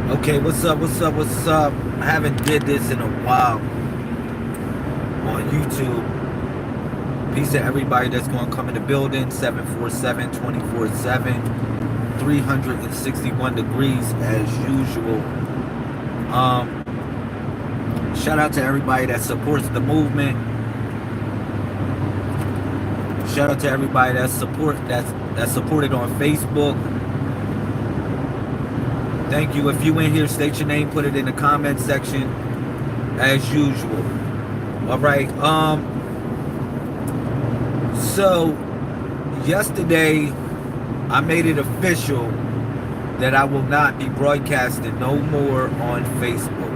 Okay, what's up, what's up, what's up? I haven't did this in a while on YouTube. Peace to everybody that's going to come in the building. 747 24/7, 361 degrees as usual. Shout out to everybody that supports the movement. Shout out to everybody that's supported on Facebook. Thank you. If you in here, state your name, put it in the comment section as usual. All right. So yesterday I made it official that I will not be broadcasting no more on Facebook.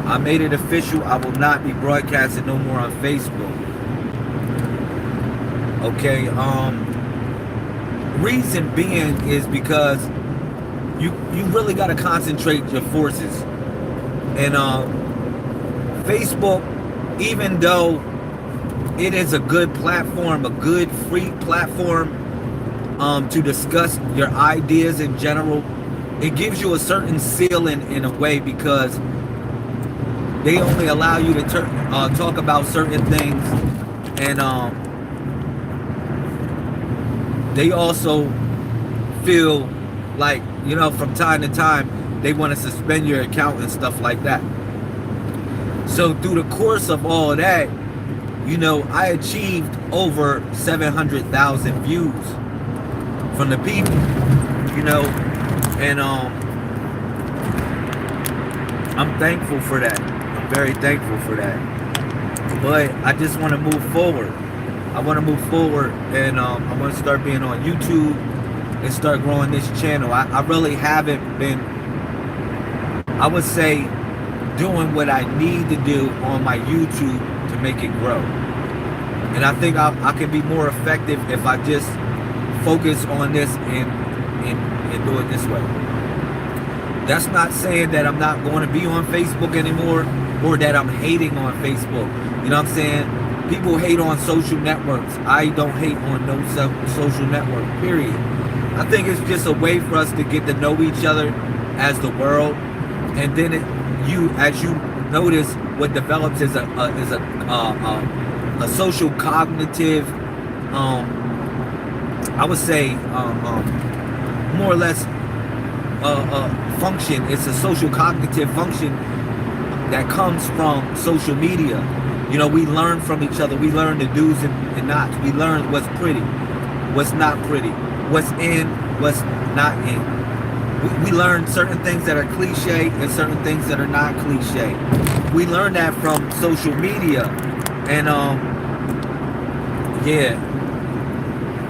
I made it official I will not be broadcasting no more on Facebook. Okay, reason being is because you really got to concentrate your forces. And Facebook, even though it is a good platform, a good free platform to discuss your ideas in general, it gives you a certain ceiling in a way because they only allow you to talk about certain things, and they also feel like, you know, from time to time they want to suspend your account and stuff like that. So through the course of all of that, you know, I achieved over 700,000 views from the people, you know, and I'm thankful for that. I'm very thankful for that. But I just want to move forward. I want to move forward, and I want to start being on YouTube and start growing this channel. I really haven't been, I would say, doing what I need to do on my YouTube to make it grow. And I think I can be more effective if I just focus on this and do it this way. That's not saying that I'm not going to be on Facebook anymore or that I'm hating on Facebook. You know what I'm saying? People hate on social networks. I don't hate on no social network, period. I think it's just a way for us to get to know each other as the world. And then as you notice, what develops is a social cognitive, I would say, more or less function. It's a social cognitive function that comes from social media. You know, we learn from each other. We learn the do's and nots. We learn what's pretty, what's not pretty, what's in, what's not in. We learn certain things that are cliche and certain things that are not cliche. We learn that from social media. And yeah.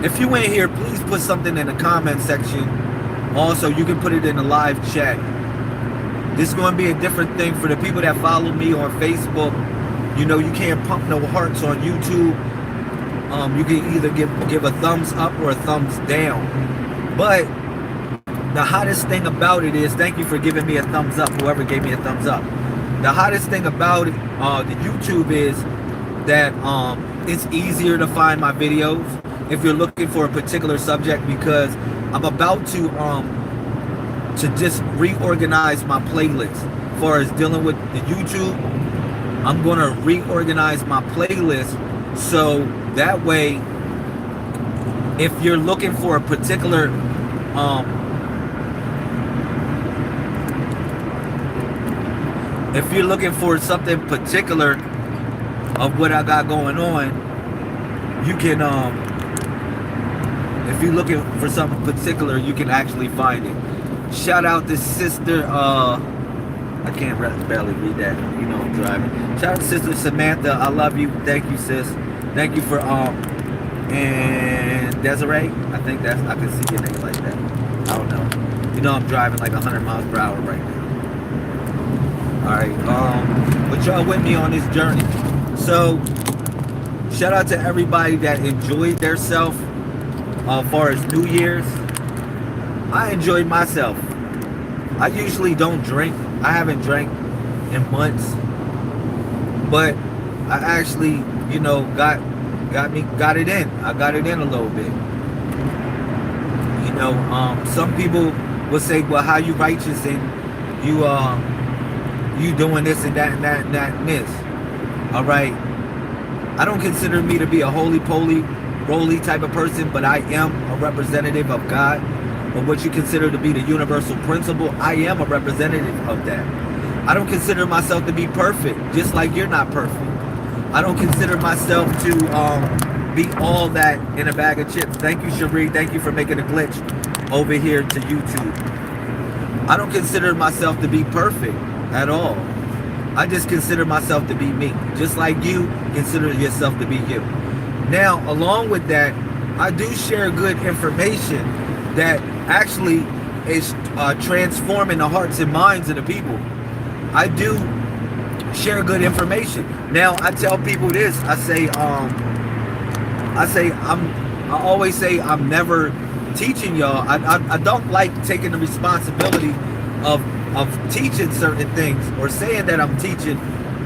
If you ain't here, please put something in the comment section. Also, you can put it in the live chat. This is going to be a different thing for the people that follow me on Facebook. You know, you can't pump no hearts on YouTube. You can either give a thumbs up or a thumbs down. But the hottest thing about it is, thank you for giving me a thumbs up, whoever gave me a thumbs up. The hottest thing about it, the YouTube, is that it's easier to find my videos if you're looking for a particular subject, because I'm about to just reorganize my playlist. As far as dealing with the YouTube, I'm going to reorganize my playlist so that way, if you're looking for a particular if you're looking for something particular of what I got going on, you can if you're looking for something particular, you can actually find it. Shout out to sister, I can't barely read that, you know, I'm driving. Shout out to sister Samantha, I love you. Thank you, sis. Thank you for and Desiree, I think I can see your name like that. I don't know. You know, I'm driving like 100 miles per hour right now. Alright, but y'all with me on this journey. So shout out to everybody that enjoyed their self as far as New Year's. I enjoyed myself. I usually don't drink. I haven't drank in months, but I actually, you know, got it in. I got it in a little bit. You know, some people will say, well, how you righteous and you doing this and that and that and that and this. All right. I don't consider me to be a holy-poly, roly type of person, but I am a representative of God. Or what you consider to be the universal principle, I am a representative of that. I don't consider myself to be perfect, just like you're not perfect. I don't consider myself to be all that in a bag of chips. Thank you, Cherie. Thank you for making a glitch over here to YouTube. I don't consider myself to be perfect at all. I just consider myself to be me, just like you consider yourself to be you. Now, along with that, I do share good information that actually is transforming the hearts and minds of the people. I do share good information. Now, I tell people this. I always say I'm never teaching y'all. I don't like taking the responsibility of teaching certain things or saying that I'm teaching,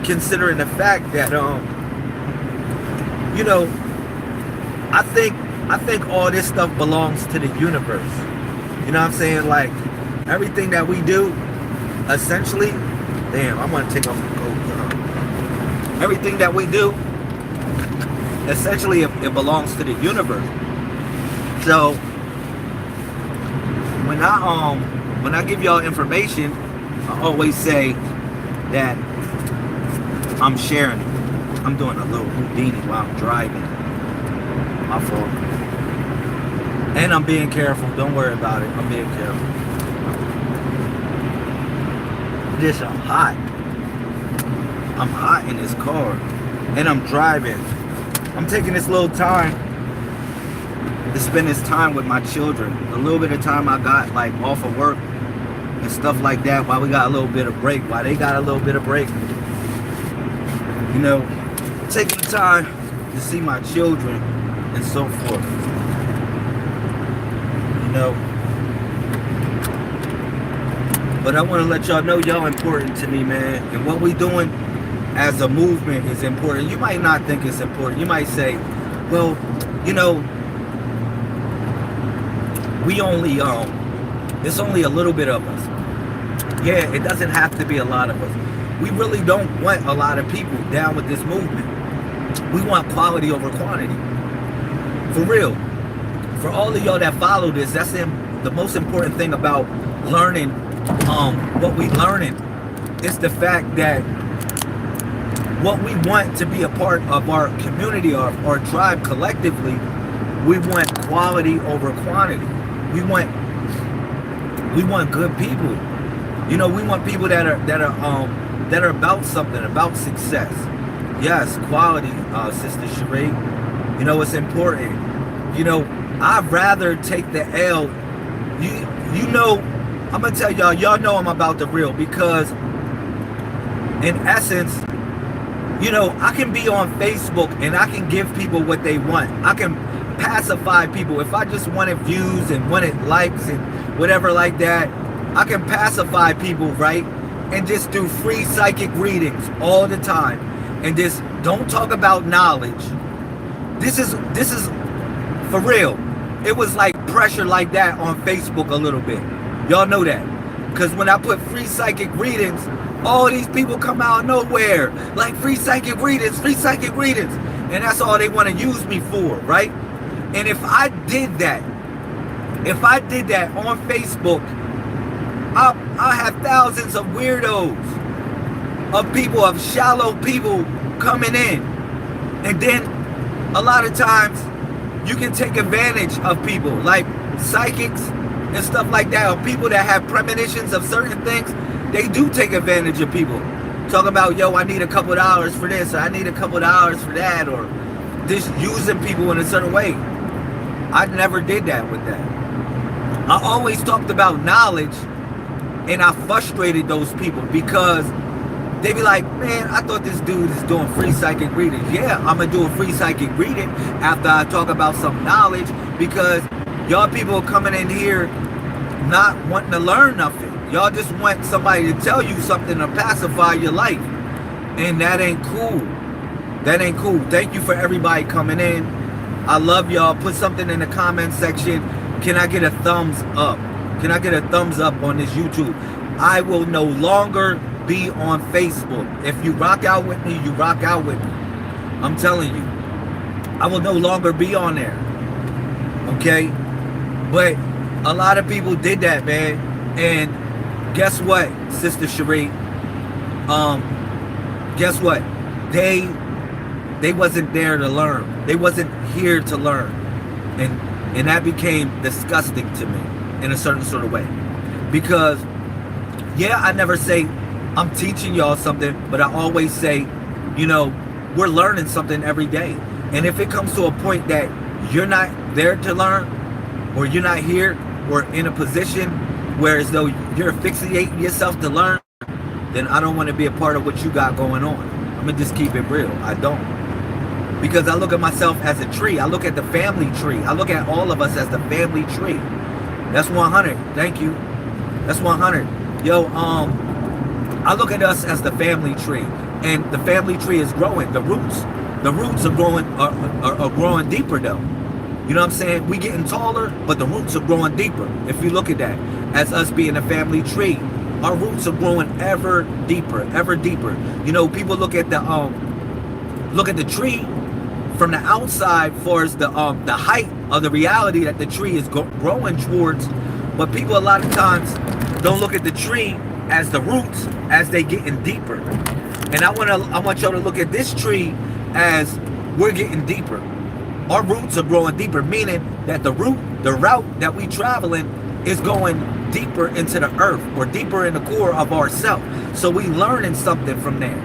considering the fact that you know, I think all this stuff belongs to the universe. You know what I'm saying? Like, everything that we do, essentially, damn, I'm gonna take off the coat. Everything that we do, essentially, it belongs to the universe. So when I give y'all information, I always say that I'm sharing it. I'm doing a little Houdini while I'm driving. My fault. And I'm being careful. Don't worry about it. I'm being careful. This, I'm hot. I'm hot in this car. And I'm driving. I'm taking this little time to spend this time with my children. A little bit of time I got like off of work and stuff like that, while we got a little bit of break, while they got a little bit of break. You know, taking the time to see my children and so forth. You know. But I want to let y'all know y'all important to me, man. And what we doing as a movement is important. You might not think it's important. You might say, well, you know, we only it's only a little bit of us. Yeah, it doesn't have to be a lot of us. We really don't want a lot of people down with this movement. We want quality over quantity. For real. For all of y'all that follow this, that's the most important thing about learning what we learning. It's the fact that what we want to be a part of our community or our tribe collectively, we want quality over quantity. We want good people. You know, we want people that are about something, about success. Yes, quality, Sister Cherie. You know, it's important. You know, I'd rather take the L. You know, I'm gonna tell y'all know I'm about the real, because in essence, you know, I can be on Facebook and I can give people what they want. I can pacify people. If I just wanted views and wanted likes and whatever like that, I can pacify people, right? And just do free psychic readings all the time. And just don't talk about knowledge. This is for real. It was like pressure like that on Facebook a little bit. Y'all know that. Because when I put free psychic readings, all these people come out of nowhere. Like free psychic readings. And that's all they want to use me for, right? And if I did that on Facebook, I'll have thousands of weirdos, of people, of shallow people coming in. And then a lot of times you can take advantage of people like psychics and stuff like that, or people that have premonitions of certain things. They do take advantage of people. Talk about, yo, I need a couple dollars for this, or I need a couple dollars for that, or just using people in a certain way. I never did that with that. I always talked about knowledge, and I frustrated those people because they be like, man, I thought this dude is doing free psychic readings. Yeah, I'm going to do a free psychic reading after I talk about some knowledge, because y'all people are coming in here not wanting to learn nothing. Y'all just want somebody to tell you something to pacify your life. And that ain't cool. That ain't cool. Thank you for everybody coming in. I love y'all. Put something in the comment section. Can I get a thumbs up? Can I get a thumbs up on this YouTube? I will no longer be on Facebook. If you rock out with me, you rock out with me. I'm telling you. I will no longer be on there. Okay? But a lot of people did that, man. And guess what, Sister Cherie? Guess what? They wasn't there to learn. They wasn't here to learn. And that became disgusting to me in a certain sort of way. Because, yeah, I never say I'm teaching y'all something, but I always say, you know, we're learning something every day. And if it comes to a point that you're not there to learn, or you're not here, or in a position where as though you're asphyxiating yourself to learn, then I don't want to be a part of what you got going on. I'm going to just keep it real. I don't. Because I look at myself as a tree. I look at the family tree. I look at all of us as the family tree. That's 100. Thank you. That's 100. Yo, I look at us as the family tree. And the family tree is growing. The roots are growing deeper though. You know what I'm saying? We getting taller, but the roots are growing deeper. If you look at that, as us being a family tree, our roots are growing ever deeper, ever deeper. You know, people look at the tree from the outside for as the height of the reality that the tree is growing towards, but people a lot of times don't look at the tree as the roots as they getting deeper. And I want y'all to look at this tree as we're getting deeper. Our roots are growing deeper, meaning that the route that we traveling is going deeper into the earth, or deeper in the core of ourself. So we learning something from there.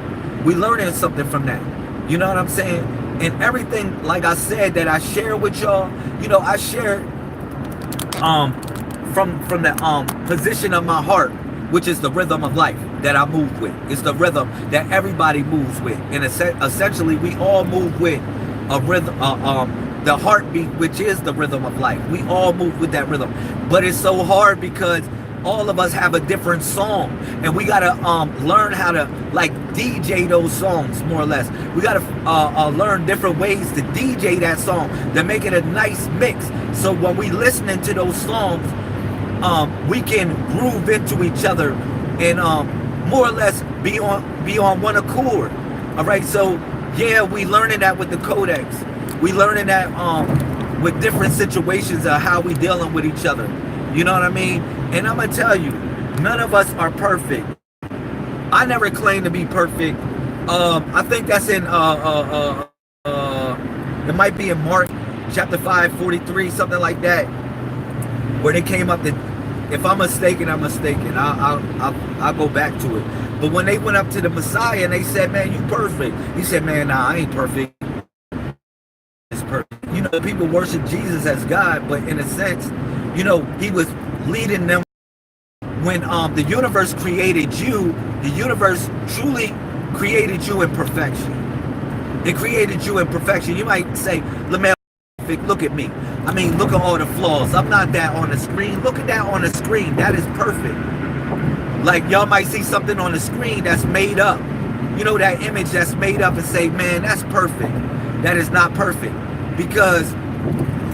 We learning something from that. You know what I'm saying? And everything, like I said, that I share with y'all, you know, I share from the position of my heart, which is the rhythm of life that I move with. It's the rhythm that everybody moves with. And essentially, we all move with a rhythm, the heartbeat, which is the rhythm of life. We all move with that rhythm. But it's so hard because all of us have a different song, and we gotta learn how to like DJ those songs, more or less. We gotta learn different ways to DJ that song to make it a nice mix. So when we listening to those songs, we can groove into each other and more or less be on one accord. All right, so yeah, we learning that with the codex. We learning that with different situations of how we dealing with each other. You know what I mean? And I'm gonna tell you, none of us are perfect. I never claim to be perfect. I think that's in it might be in Mark chapter 5:43, something like that, where they came up to, if I'm mistaken, I'm mistaken. I'll go back to it. But when they went up to the Messiah and they said, "Man, you perfect," he said, "Man, nah, I ain't perfect. It's perfect." You know, people worship Jesus as God, but in a sense, you know, he was leading them. When the universe created you, the universe truly created you in perfection. It created you in perfection. You might say, "Lamel, look at me. I mean, look at all the flaws. I'm not that on the screen. Look at that on the screen. That is perfect." Like, y'all might see something on the screen that's made up. You know, that image that's made up and say, "Man, that's perfect." That is not perfect. Because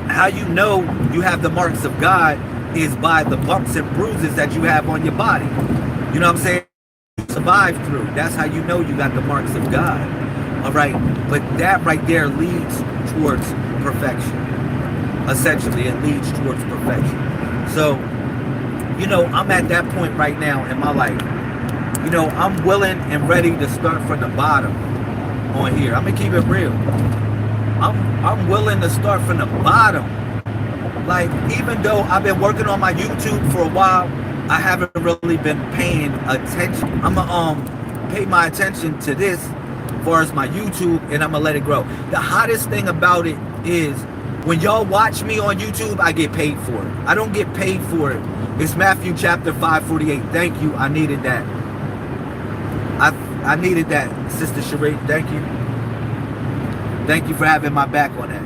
how you know you have the marks of God is by the bumps and bruises that you have on your body. You know what I'm saying? You survive through. That's how you know you got the marks of God. All right? But that right there leads towards perfection. Essentially, it leads towards perfection. So, you know, I'm at that point right now in my life. You know, I'm willing and ready to start from the bottom on here. I'm going to keep it real. I'm willing to start from the bottom. Like, even though I've been working on my YouTube for a while, I haven't really been paying attention. I'm gonna pay my attention to this as far as my YouTube, and I'm gonna let it grow. The hottest thing about it is when y'all watch me on YouTube, I get paid for it. I don't get paid for it. It's Matthew chapter 5:48. Thank you. I needed that. I needed that, Sister Cherie. Thank you. Thank you for having my back on that.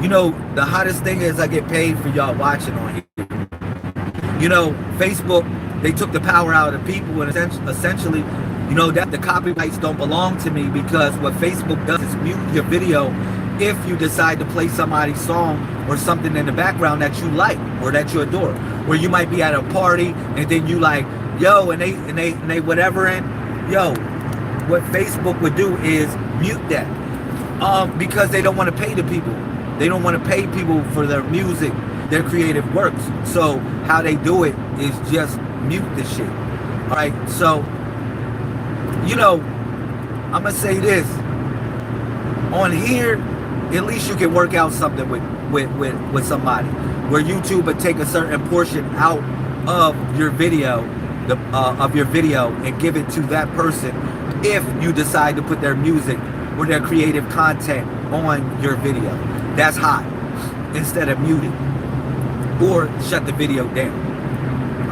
You know, the hottest thing is I get paid for y'all watching on here. You know, Facebook, they took the power out of people, and essentially, you know, that the copyrights don't belong to me, because what Facebook does is mute your video if you decide to play somebody's song or something in the background that you like or that you adore. Where you might be at a party and then you like, yo, and they whatever, and yo, what Facebook would do is mute that. Because they don't want to pay the people. They don't want to pay people for their music, their creative works. So how they do it is just mute the shit. All right. So, you know, I'm gonna say this. On here, at least you can work out something with somebody. Where YouTube would take a certain portion out of your video, and give it to that person if you decide to put their music or their creative content on your video. That's hot. Instead of muting or shut the video down.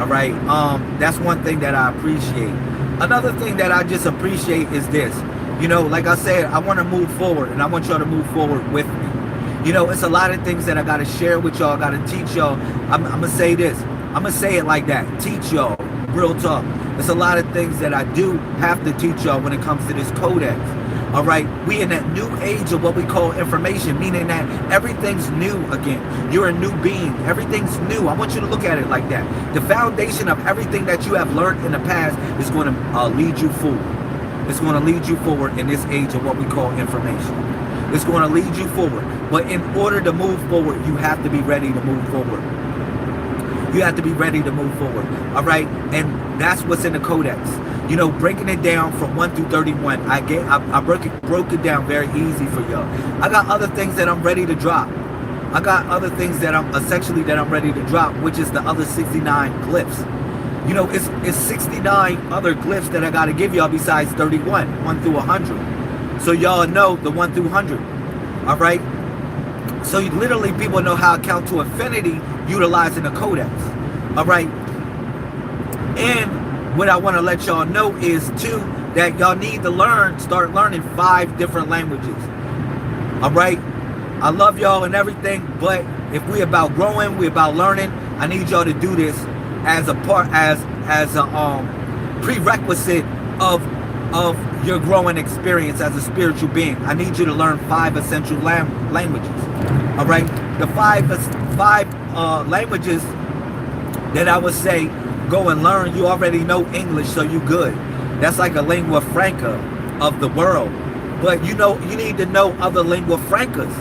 All right. That's one thing that I appreciate. Another thing that I just appreciate is this. You know, like I said, I want to move forward, and I want y'all to move forward with me. You know, it's a lot of things that I got to share with y'all, got to teach y'all. I'm going to say this. I'm going to say it like that. Teach y'all. Real talk. There's a lot of things that I do have to teach y'all when it comes to this codex. All right, we in that new age of what we call information, meaning that everything's new again. You're a new being. Everything's new. I want you to look at it like that. The foundation of everything that you have learned in the past is going to lead you forward. It's going to lead you forward in this age of what we call information. It's going to lead you forward. But in order to move forward, you have to be ready to move forward. You have to be ready to move forward. All right, and that's what's in the codex. You know, breaking it down from 1 through 31, I broke it down very easy for y'all. I got other things that I'm ready to drop. I got other things that I'm ready to drop, which is the other 69 glyphs. You know, it's 69 other glyphs that I got to give y'all besides 31, 1 through 100. So y'all know the 1 through 100. All right. So literally people know how to count to infinity utilizing the codex. All right. And what I want to let y'all know is too that y'all need to start learning 5 different languages. All right. I love y'all and everything, but if we about growing, we about learning, I need y'all to do this as a prerequisite of your growing experience as a spiritual being. I need you to learn 5 essential languages. All right. The five languages that I would say go and learn. You already know English, so you good. That's like a lingua franca of the world. But you know, you need to know other lingua francas.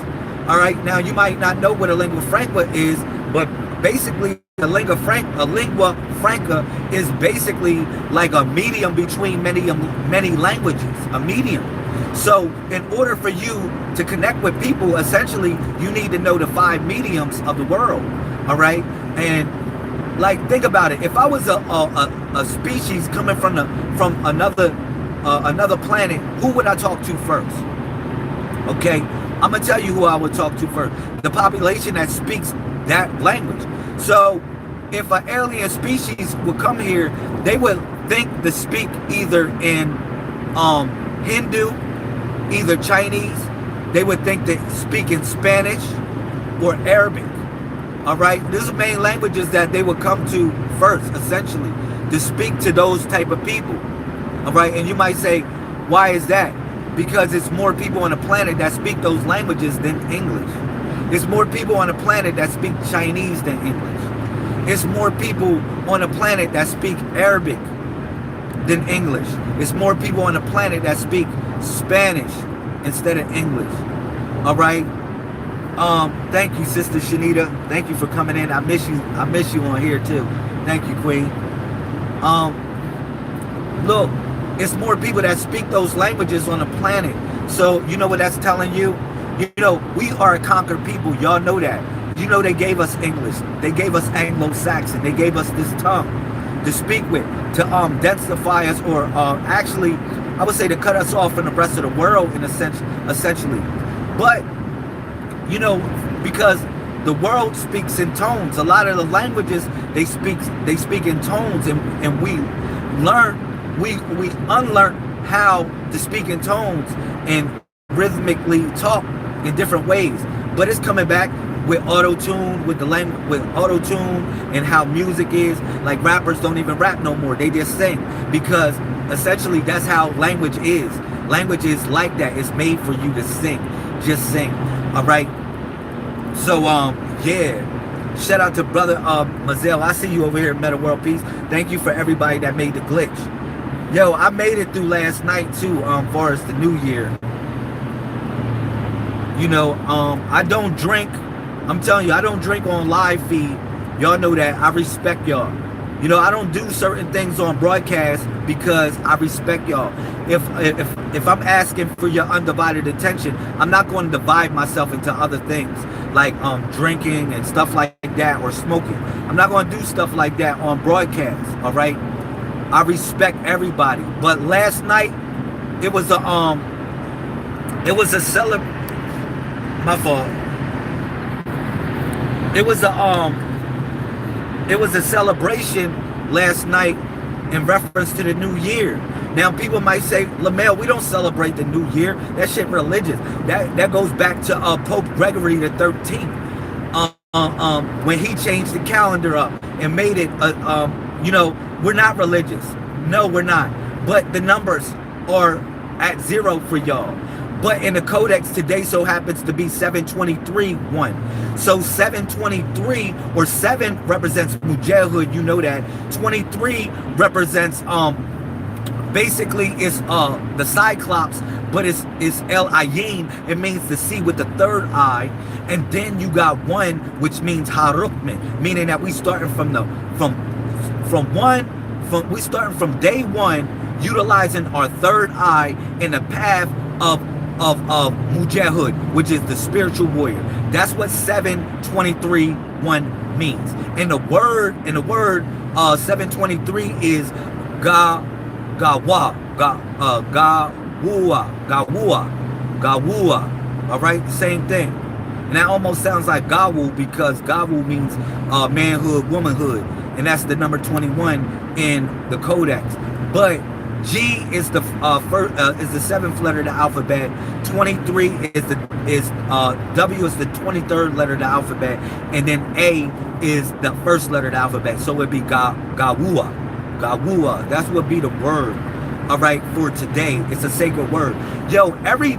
All right. Now you might not know what a lingua franca is, but basically a lingua franca is basically like a medium between many languages. A medium. So in order for you to connect with people, essentially, you need to know the 5 mediums of the world. All right. And like, think about it. If I was a species coming from another planet, who would I talk to first? Okay, I'm gonna tell you who I would talk to first. The population that speaks that language. So, if an alien species would come here, they would think to speak either in Hindu, either Chinese. They would think to speak in Spanish or Arabic. All right, these are main languages that they would come to first, essentially, to speak to those type of people. All right, and you might say, why is that? Because it's more people on the planet that speak those languages than English. There's more people on the planet that speak Chinese than English. It's more people on the planet that speak Arabic than English. It's more people on the planet that speak Spanish instead of English. All right. Thank you, Sister Shanita. Thank you for coming in. I miss you on here too. Thank you, Queen. Look, it's more people that speak those languages on the planet. So you know what that's telling you? You know, we are a conquered people. Y'all know that. You know they gave us English. They gave us Anglo-Saxon. They gave us this tongue to speak with, to densify us, or actually, I would say to cut us off from the rest of the world in a sense, essentially. But you know, because the world speaks in tones. A lot of the languages they speak in tones, and we unlearn how to speak in tones and rhythmically talk in different ways. But it's coming back with auto-tune, with auto-tune and how music is. Like, rappers don't even rap no more. They just sing, because essentially that's how language is. Language is like that. It's made for you to sing. Just sing. All right. So yeah. Shout out to brother Mazel. I see you over here at Meta World Peace. Thank you for everybody that made the glitch. Yo, I made it through last night too, far as the new year. You know, I don't drink. I'm telling you, I don't drink on live feed. Y'all know that. I respect y'all. You know, I don't do certain things on broadcast because I respect y'all. If I'm asking for your undivided attention, I'm not going to divide myself into other things like drinking and stuff like that, or smoking. I'm not going to do stuff like that on broadcast. All right. I respect everybody. But last night it was a my fault. It was a celebration last night in reference to the new year. Now people might say, LaMel, we don't celebrate the new year. That shit religious. That goes back to Pope Gregory the 13th. When he changed the calendar up and made it you know, we're not religious. No, we're not. But the numbers are at 0 for y'all. But in the codex today so happens to be 723-1. So 723, or 7 represents Mujahid, you know that. 23 represents basically it's the Cyclops, but it's El Ayin. It means the sea with the third eye. And then you got 1, which means Harukman, meaning that we starting from we starting from day 1, utilizing our third eye in the path of Mujahid, which is the spiritual warrior. That's what 723-1 means. And the word 723 is Gawua. All right, the same thing. And that almost sounds like Gawu, because Gawu means manhood, womanhood, and that's the number 21 in the codex. But G is the is the 7th letter of the alphabet. 23 is W is the 23rd letter of the alphabet, and then A is the 1st letter of the alphabet. So it'd be Gawua. That's what be the word. All right, for today, it's a sacred word. Yo, every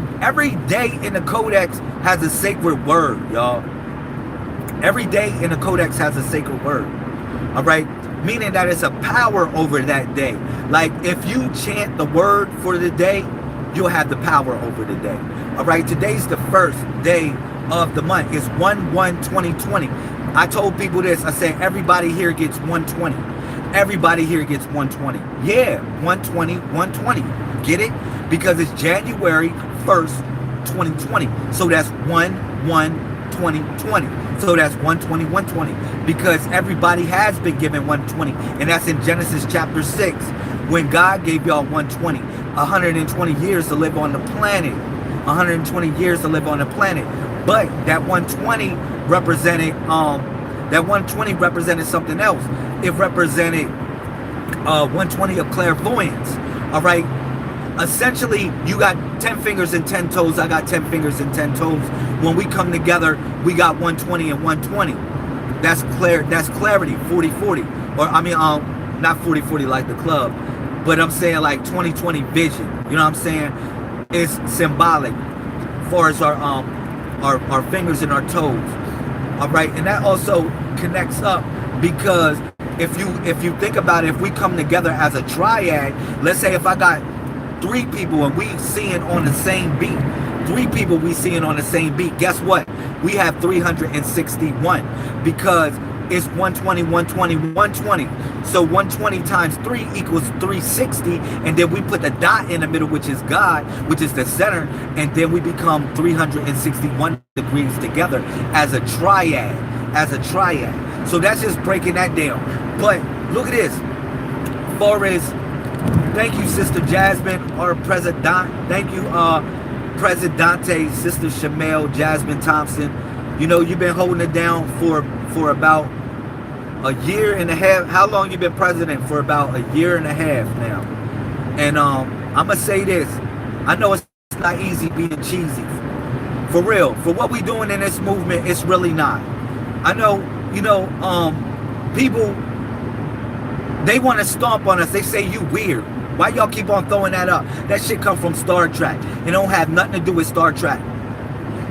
day in the codex has a sacred word, y'all. Every day in the codex has a sacred word. All right. Meaning that it's a power over that day. Like if you chant the word for the day, you'll have the power over the day. All right, today's the 1st day of the month. It's 1/1/2020. I told people this. I said everybody here gets 120. Everybody here gets 120. Yeah, 120. Get it? Because it's January 1st, 2020. So that's 1/1/2020. So that's 120, because everybody has been given 120. And that's in Genesis chapter 6, when God gave y'all 120. 120 years to live on the planet. 120 years to live on the planet. But that 120 represented something else. It represented 120 of clairvoyance. All right. Essentially, you got 10 fingers and 10 toes. I got 10 fingers and 10 toes. When we come together, we got 120 and 120. That's clarity, 40-40. Or I mean, not 40-40 like the club, but I'm saying like 20-20 vision. You know what I'm saying? It's symbolic as far as our fingers and our toes. All right, and that also connects up, because if you think about it, if we come together as a triad, let's say if I got 3 people and we seeing on the same beat, 3 people we seeing on the same beat, guess what? We have 361, because it's 120, 120, 120. So 120 times 3 equals 360, and then we put the dot in the middle, which is God, which is the center, and then we become 361 degrees together as a triad. So that's just breaking that down. But look at this. Thank you, Sister Jasmine, or President. Thank you, Presidente, Sister Shamel, Jasmine Thompson. You know, you've been holding it down for about a year and a half. How long you been president? For about a year and a half now. And I'm gonna say this. I know it's not easy being cheesy. For real. For what we doing in this movement, it's really not. I know, you know, people, they want to stomp on us. They say you weird. Why y'all keep on throwing that up? That shit come from Star Trek. It don't have nothing to do with Star Trek.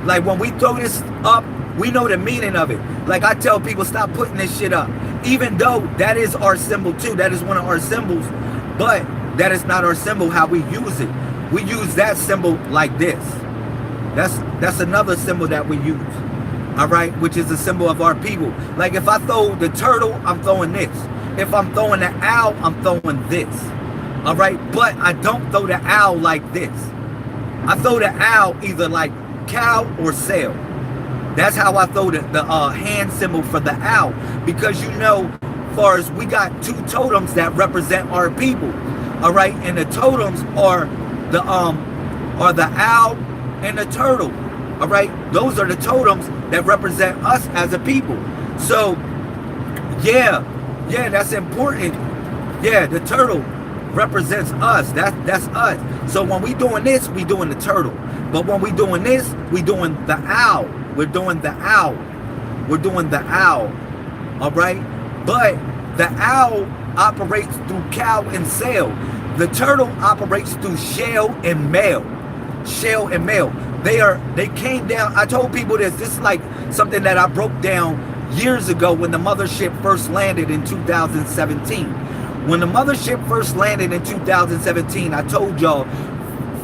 Like when we throw this up, we know the meaning of it. Like I tell people, stop putting this shit up. Even though that is our symbol too, that is one of our symbols, but that is not our symbol how we use it. We use that symbol like this. That's another symbol that we use. All right, which is a symbol of our people. Like if I throw the turtle, I'm throwing this. If I'm throwing the owl, I'm throwing this. All right, but I don't throw the owl like this. I throw the owl either like cow or sail. That's how I throw the hand symbol for the owl, because you know, far as we got two totems that represent our people. All right, and the totems are the owl and the turtle. All right, those are the totems that represent us as a people. So yeah, that's important. Yeah, the turtle represents us. That's us. So when we doing this, we doing the turtle. But when we doing this, we doing the owl. We're doing the owl. We're doing the owl. All right, but the owl operates through cow and sail. The turtle operates through shell and male. Shell and male. They came down. I told people this is like something that I broke down years ago when the mothership first landed in 2017. When the mothership first landed in 2017, I told y'all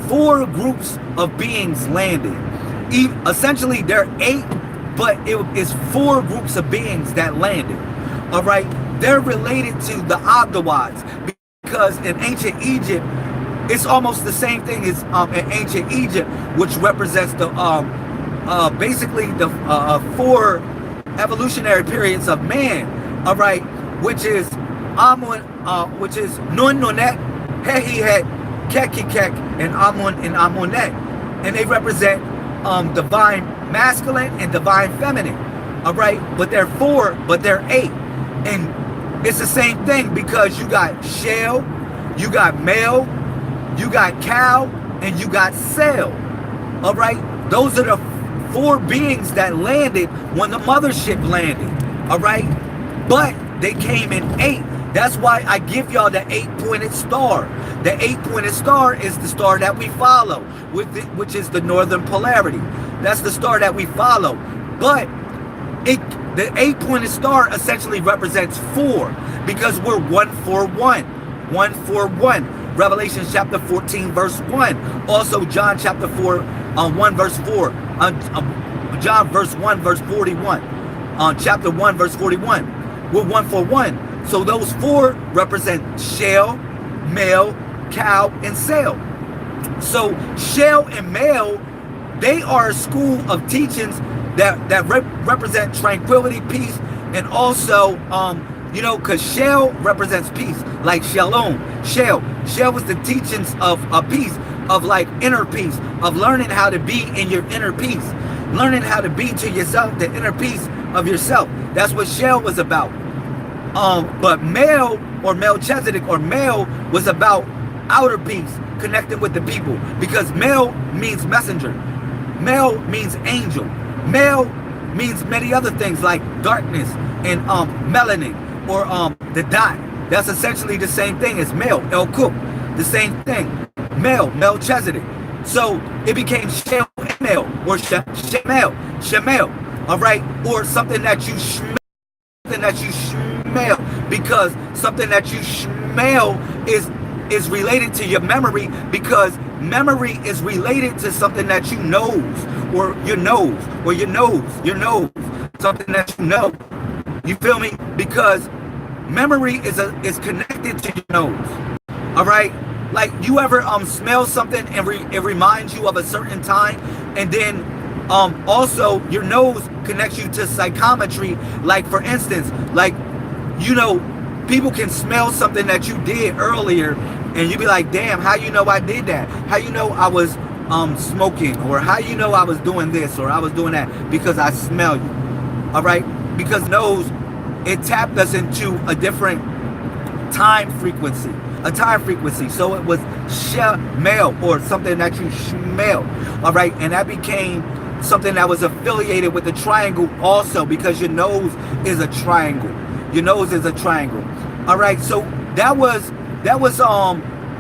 4 groups of beings landed. Essentially, there are 8, but it is 4 groups of beings that landed. All right, they're related to the Abdawads, because in ancient Egypt, it's almost the same thing as in ancient Egypt, which represents the basically the 4 evolutionary periods of man. All right, which is Amun, which is Nun Nunet, Hehihet, Kekikek, and Amun and Amunet, and they represent divine masculine and divine feminine. All right, but they're 4, but they're 8, and it's the same thing, because you got shell, you got male, you got cow, and you got sail. All right, those are the 4 beings that landed when the mothership landed. All right, but they came in 8. That's why I give y'all the 8-pointed star. The 8-pointed star is the star that we follow, which is the northern polarity. That's the star that we follow. But the 8-pointed star essentially represents 4, because we're 141. 141. Revelation chapter 14 verse 1. Also John chapter 4 1 verse 4. John verse 1 verse 41. Chapter 1 verse 41. We're 141. So those 4 represent shell, male, cow, and sail. So shell and male, they are a school of teachings that represent tranquility, peace, and also you know, because shell represents peace, like shalom. Shell was the teachings of peace, of like inner peace, of learning how to be in your inner peace, learning how to be to yourself, the inner peace of yourself. That's what shell was about. But male, or Melchizedek, or male, was about outer peace, connecting with the people, because male means messenger, male means angel, male means many other things like darkness and melanin, or the dot. That's essentially the same thing as male, El Cook, the same thing, male, Melchizedek. So it became Shel and male, or Shemel, all right, or something that you smell, because something that you smell is related to your memory, because memory is related to something that you knows, or your nose, something that you know. You feel me? Because memory is connected to your nose. All right, like you ever smell something and it reminds you of a certain time, and then also your nose connects you to psychometry. Like for instance, like, you know, people can smell something that you did earlier, and you be like, damn, how you know I did that? How you know I was smoking? Or how you know I was doing this or I was doing that? Because I smell you. All right, because nose, it tapped us into a different time frequency, so it was smell, or something that you smell. All right, and that became something that was affiliated with the triangle also, because your nose is a triangle. All right, so that was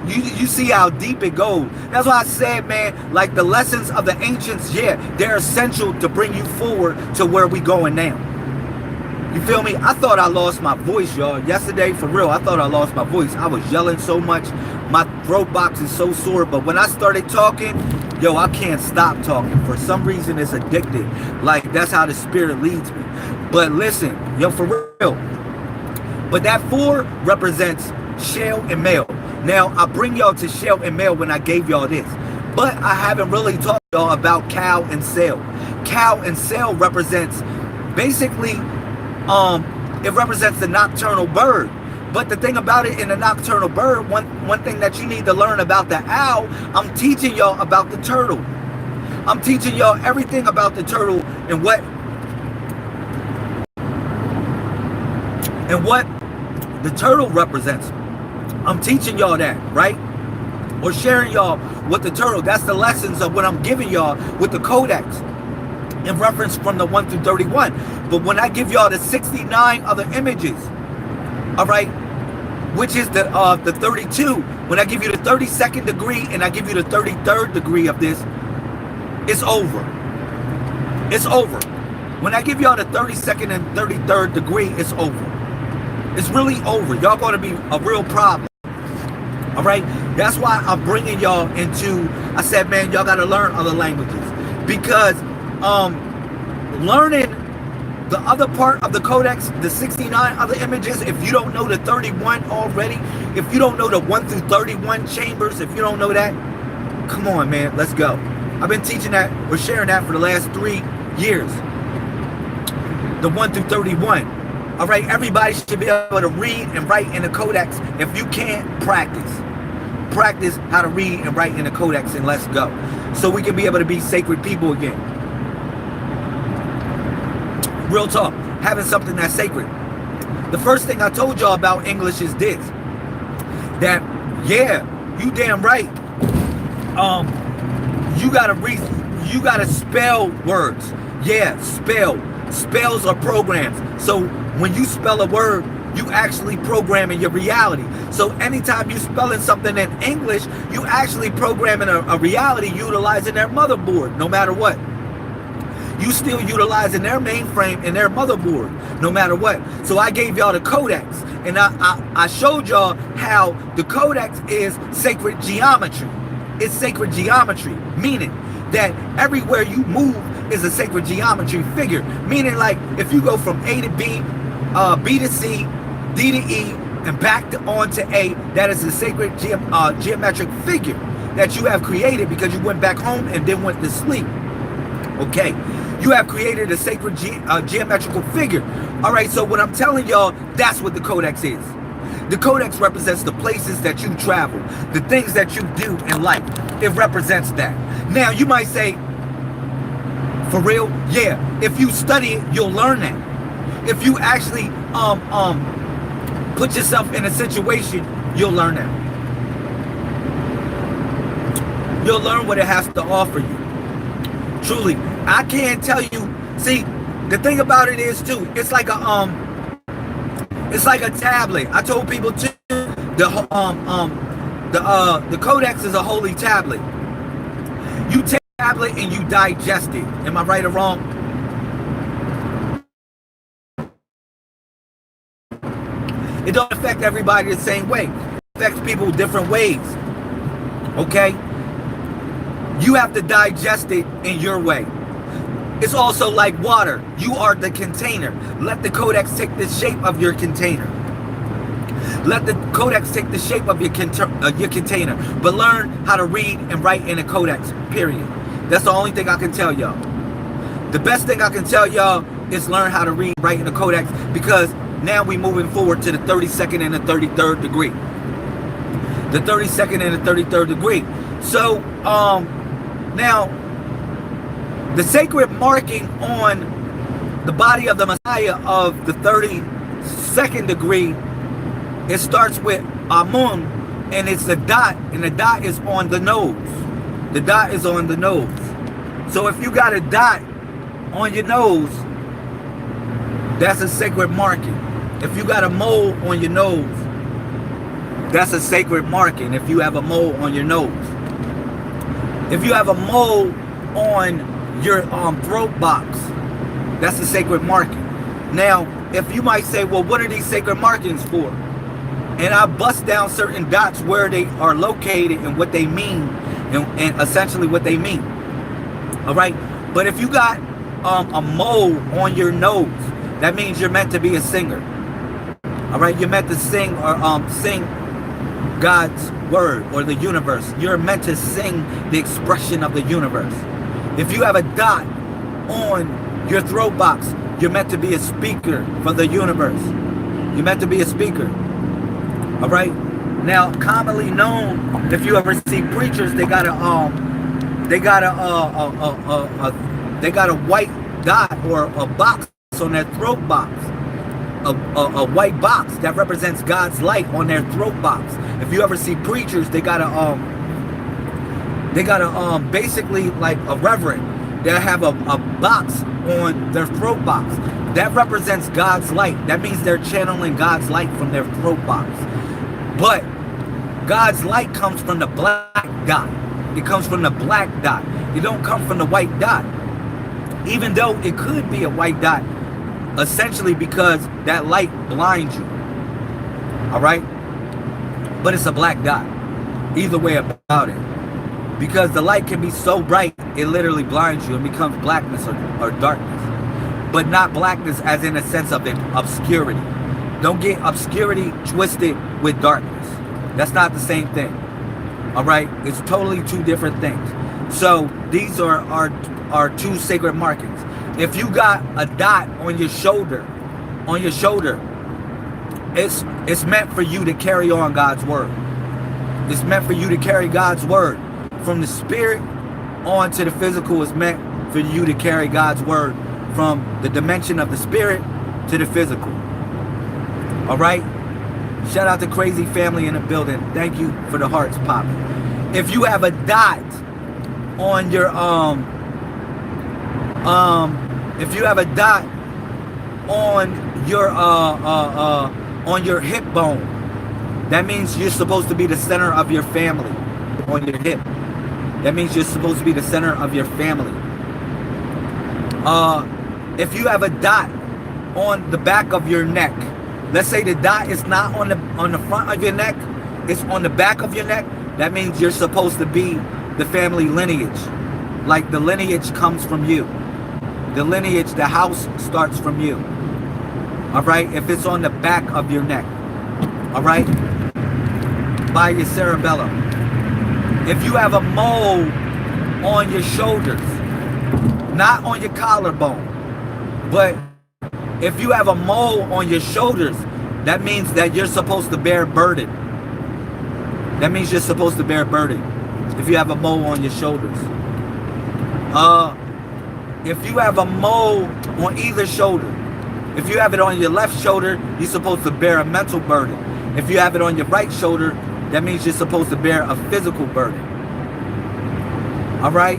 You see how deep it goes. That's why I said, man, like the lessons of the ancients, yeah, they're essential to bring you forward to where we going now. You feel me? I thought I lost my voice, y'all. Yesterday, for real, I thought I lost my voice. I was yelling so much. My throat box is so sore. But when I started talking, yo, I can't stop talking. For some reason, it's addicted. Like, that's how the spirit leads me. But listen, yo, for real. But that 4 represents shell and male. Now, I bring y'all to shell and male when I gave y'all this. But I haven't really talked to y'all about cow and cell. Cow and cell represents, basically, it represents the nocturnal bird. But the thing about it in the nocturnal bird, one thing that you need to learn about the owl, I'm teaching y'all about the turtle. I'm teaching y'all everything about the turtle and what the turtle represents. I'm teaching y'all that, right? Or sharing y'all with the turtle. That's the lessons of what I'm giving y'all with the codex in reference from the 1 through 31. But when I give y'all the 69 other images, all right, which is the 32, when I give you the 32nd degree and I give you the 33rd degree of this, it's over. It's over. When I give y'all the 32nd and 33rd degree, it's over. It's really over. Y'all going to be a real problem. All right? That's why I'm bringing y'all into, I said, man, y'all got to learn other languages. Because learning the other part of the codex, the 69 other images, if you don't know the 31 already, if you don't know the 1 through 31 chambers, if you don't know that, come on, man, let's go. I've been teaching that or sharing that for the last 3 years. The 1 through 31. All right, everybody should be able to read and write in the codex. If you can't, practice. Practice how to read and write in the codex, and let's go. So we can be able to be sacred people again. Real talk, having something that's sacred. The first thing I told y'all about English is this. That, yeah, you damn right. You gotta spell words. Yeah, spell. Spells are programs. So when you spell a word, you actually programming your reality. So anytime you spelling something in English, you actually programming a reality utilizing their motherboard, no matter what. You still utilizing their mainframe and their motherboard, no matter what. So I gave y'all the codex, and I showed y'all how the codex is sacred geometry. It's sacred geometry, meaning that everywhere you move is a sacred geometry figure. Meaning, like, if you go from A to B, B to C, D to E, and back to on to A, that is a sacred geometric figure that you have created because you went back home and then went to sleep. Okay, you have created a sacred geometrical figure. All right, so what I'm telling y'all, that's what the codex is. The codex represents the places that you travel, the things that you do in life. It represents that. Now, you might say, for real? Yeah, if you study it, you'll learn that. If you actually put yourself in a situation, you'll learn that. You'll learn what it has to offer you. Truly, I can't tell you. See, the thing about it is too, it's like a tablet. I told people too, the codex is a holy tablet. You take a tablet and you digest it. Am I right or wrong? It don't affect everybody the same way. It affects people different ways. Okay? You have to digest it in your way. It's also like water. You are the container. Let the codex take the shape of your container. Let the codex take the shape of your container. But learn how to read and write in a codex, period. That's the only thing I can tell y'all. The best thing I can tell y'all is learn how to read and write in a codex, because now we're moving forward to the 32nd and the 33rd degree. The 32nd and the 33rd degree. So, now, the sacred marking on the body of the Messiah of the 32nd degree, it starts with Amun, and it's the dot, and the dot is on the nose. The dot is on the nose. So if you got a dot on your nose, that's a sacred marking. If you got a mole on your nose, that's a sacred marking. If you have a mole on your nose, if you have a mole on your throat box, that's a sacred marking. Now, if you might say, well, what are these sacred markings for? And I bust down certain dots where they are located and what they mean, and essentially what they mean. All right. But if you got a mole on your nose, that means you're meant to be a singer. All right. You're meant to sing or sing God's word or the universe. You're meant to sing the expression of the universe. If you have a dot on your throat box, you're meant to be a speaker for the universe. You're meant to be a speaker. All right. Now, commonly known, if you ever see preachers, they got a white dot or a box on their throat box, a white box that represents God's light on their throat box. If you ever see preachers, they got a basically like a reverend. They have a box on their throat box that represents God's light. That means they're channeling God's light from their throat box. But God's light comes from the black dot. It comes from the black dot. It don't come from the white dot. Even though it could be a white dot, essentially because that light blinds you. All right? But it's a black dot. Either way about it. Because the light can be so bright, it literally blinds you and becomes blackness or darkness. But not blackness as in a sense of obscurity. Don't get obscurity twisted with darkness. That's not the same thing. All right? It's totally two different things. So these are two sacred markings. If you got a dot on your shoulder, it's meant for you to carry on God's word. It's meant for you to carry God's word. From the spirit on to the physical is meant for you to carry God's word from the dimension of the spirit to the physical. All right? Shout out to Crazy Family in the building. Thank you for the hearts popping. If you have a dot on your if you have a dot on your hip bone, that means you're supposed to be the center of your family. On your hip, that means you're supposed to be the center of your family. If you have a dot on the back of your neck, let's say the dot is not on the front of your neck, it's on the back of your neck, that means you're supposed to be the family lineage. Like the lineage comes from you. The lineage, the house starts from you. All right? If it's on the back of your neck. All right? By your cerebellum. If you have a mole on your shoulders, not on your collarbone, but if you have a mole on your shoulders, that means that you're supposed to bear burden. That means you're supposed to bear burden. If you have a mole on your shoulders. If you have a mole on either shoulder, if you have it on your left shoulder, you're supposed to bear a mental burden. If you have it on your right shoulder, that means you're supposed to bear a physical burden. All right?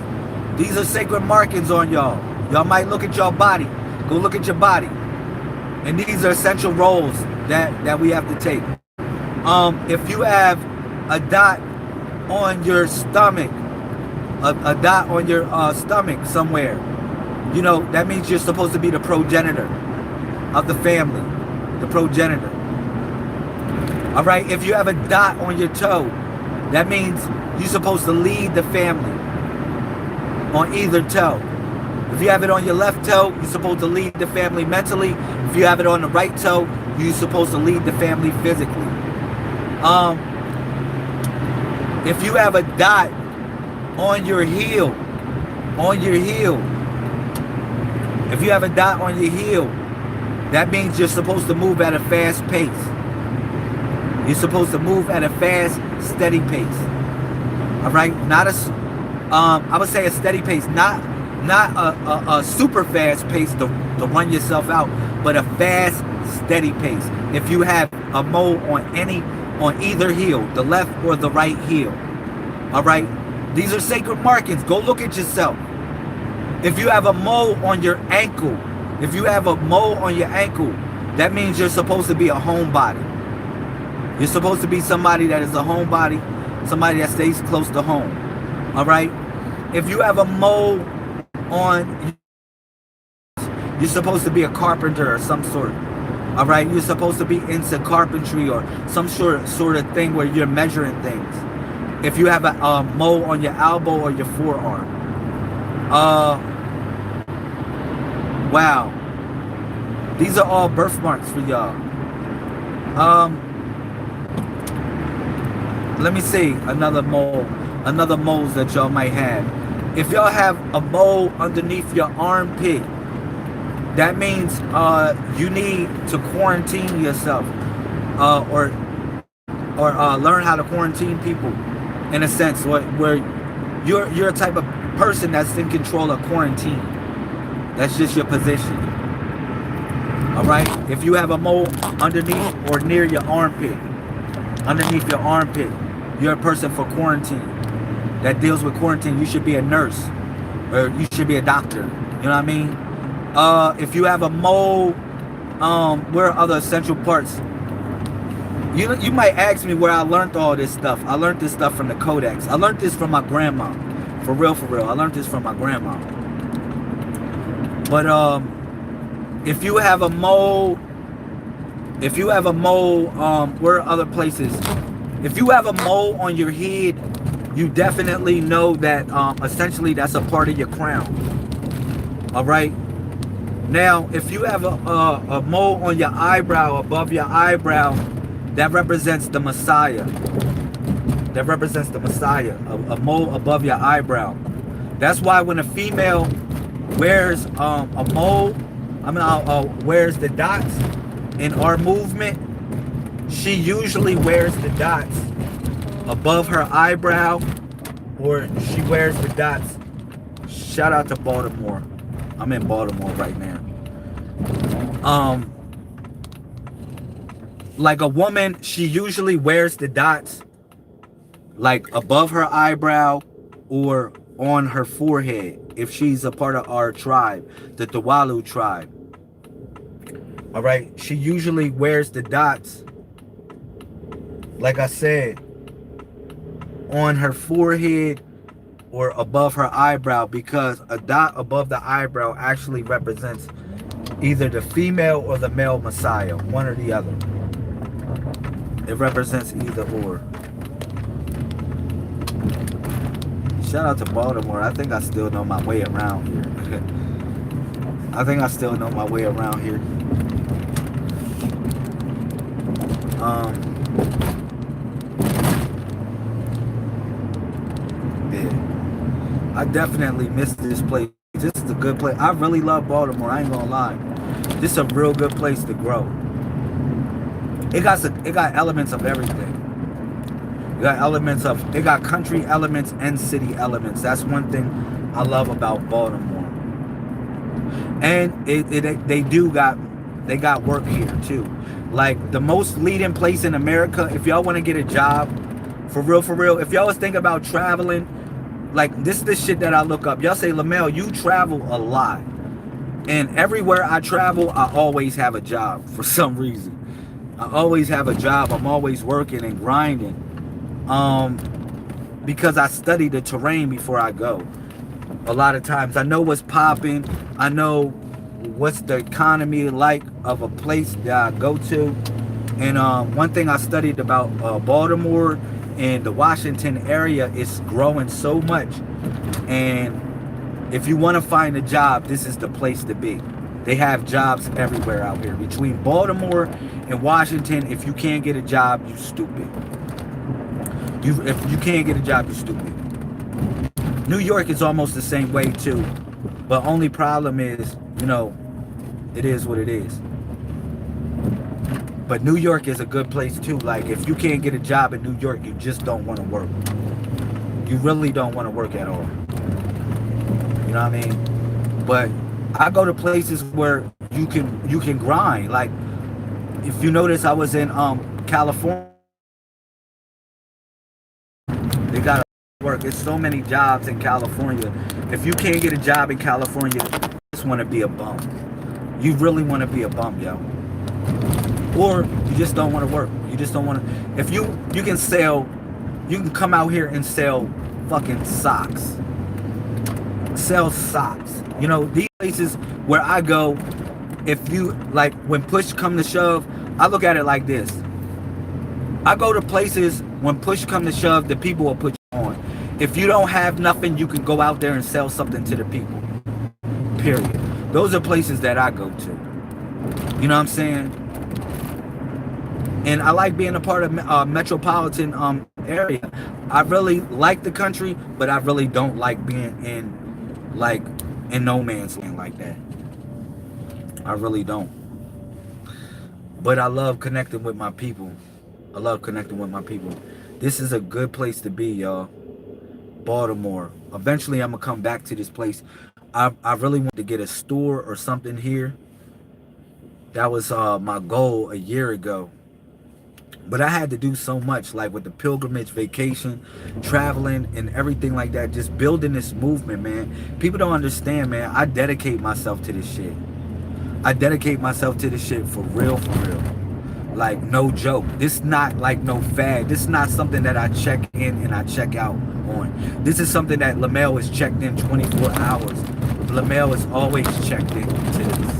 These are sacred markings on y'all. Y'all might look at your body. Go look at your body. And these are essential roles that we have to take. If you have a dot on your stomach, a dot on your stomach somewhere, you know, that means you're supposed to be the progenitor of the family. The progenitor. All right? If you have a dot on your toe, that means you're supposed to lead the family on either toe. If you have it on your left toe, you're supposed to lead the family mentally. If you have it on the right toe, you're supposed to lead the family physically. If you have a dot on your heel, if you have a dot on your heel, that means you're supposed to move at a fast pace. You're supposed to move at a fast, steady pace. All right? Not I would say a steady pace, not a super fast pace to run yourself out, but a fast, steady pace. If you have a mole on either heel, the left or the right heel. All right? These are sacred markings. Go look at yourself. If you have a mole on your ankle, that means you're supposed to be a homebody. You're supposed to be somebody that is a homebody, somebody that stays close to home. All right? If you have a mole on, you're supposed to be a carpenter or some sort. All right? You're supposed to be into carpentry or some sort of thing where you're measuring things. If you have a mole on your elbow or your forearm. Wow. These are all birthmarks for y'all. Let me see another moles that y'all might have. If y'all have a mole underneath your armpit, that means you need to quarantine yourself, or learn how to quarantine people, in a sense, where you're a type of person that's in control of quarantine. That's just your position. All right. If you have a mole underneath or near your armpit, you're a person for quarantine that deals with quarantine. You should be a nurse, or you should be a doctor. You know what I mean? If you have a mole, where are other essential parts? You might ask me where I learned all this stuff. I learned this stuff from the Codex. I learned this from my grandma. For real. I learned this from my grandma. But if you have a mole, where are other places? If you have a mole on your head, you definitely know that essentially that's a part of your crown. All right. Now, if you have a mole on your eyebrow, above your eyebrow, that represents the Messiah. That represents the Messiah. A mole above your eyebrow. That's why when a female wears a mole, wears the dots in our movement, she usually wears the dots above her eyebrow, or she wears the dots. Shout out to Baltimore. I'm in Baltimore right now. Like a woman, she usually wears the dots like above her eyebrow or on her forehead if she's a part of our tribe, the Dawalu tribe. All right, she usually wears the dots, like I said, on her forehead or above her eyebrow, because a dot above the eyebrow actually represents either the female or the male Messiah, one or the other. It represents either or. Shout out to Baltimore. I think I still know my way around here. Yeah. I definitely miss this place. This is a good place. I really love Baltimore. I ain't gonna lie. This is a real good place to grow. It got elements of everything. It got country elements and city elements. That's one thing I love about Baltimore. And they got work here too. Like the most leading place in America, if y'all want to get a job, for real, if y'all was thinking about traveling, like this is the shit that I look up. Y'all say, Lamel, you travel a lot. And everywhere I travel, I always have a job for some reason. I always have a job. I'm always working and grinding. Because I study the terrain before I go. A lot of times I know what's popping. I know what's the economy like of a place that I go to. And one thing I studied about Baltimore and the Washington area is growing so much. And if you want to find a job, this is the place to be. They have jobs everywhere out here. Between Baltimore and Washington, if you can't get a job, you stupid. If you can't get a job, you're stupid. New York is almost the same way too. But only problem is, it is what it is. But New York is a good place too. Like if you can't get a job in New York, you just don't want to work. You really don't want to work at all. You know what I mean? But I go to places where you can grind. Like if you notice, I was in California. They gotta work. There's so many jobs in California. If you can't get a job in California, you just want to be a bum. You really want to be a bum, yo. or you just don't want to work. You just don't want to. If you can sell, you can come out here and sell fucking socks. Sell socks. You know, these places where I go, if you like, when push come to shove, I look at it like this. I go to places when push come to shove, the people will put you on. If you don't have nothing, you can go out there and sell something to the people. Period. Those are places that I go to. You know what I'm saying? And I like being a part of metropolitan area. I really like the country, but I really don't like being in no man's land like that. I really don't. But I love connecting with my people. I love connecting with my people. This is a good place to be, y'all. Baltimore. Eventually, I'm gonna come back to this place. I really want to get a store or something here. That was my goal a year ago. But I had to do so much, like with the pilgrimage, vacation, traveling, and everything like that. Just building this movement, man. People don't understand, man. I dedicate myself to this shit. I dedicate myself to this shit for real, for real. Like, no joke. This not like no fad. This is not something that I check in and I check out on. This is something that LaMail is checked in 24 hours. LaMail is always checked in to this.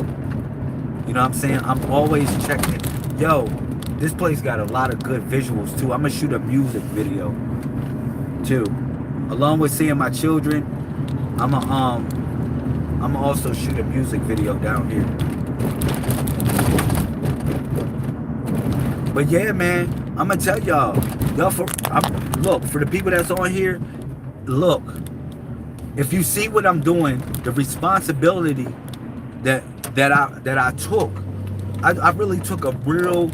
You know what I'm saying? I'm always checked in. Yo, this place got a lot of good visuals too. I'm gonna shoot a music video too. Along with seeing my children, I'm gonna also shoot a music video down here. But yeah, man, I'm gonna tell y'all, look, for the people that's on here, look, if you see what I'm doing, the responsibility that I took, I really took a real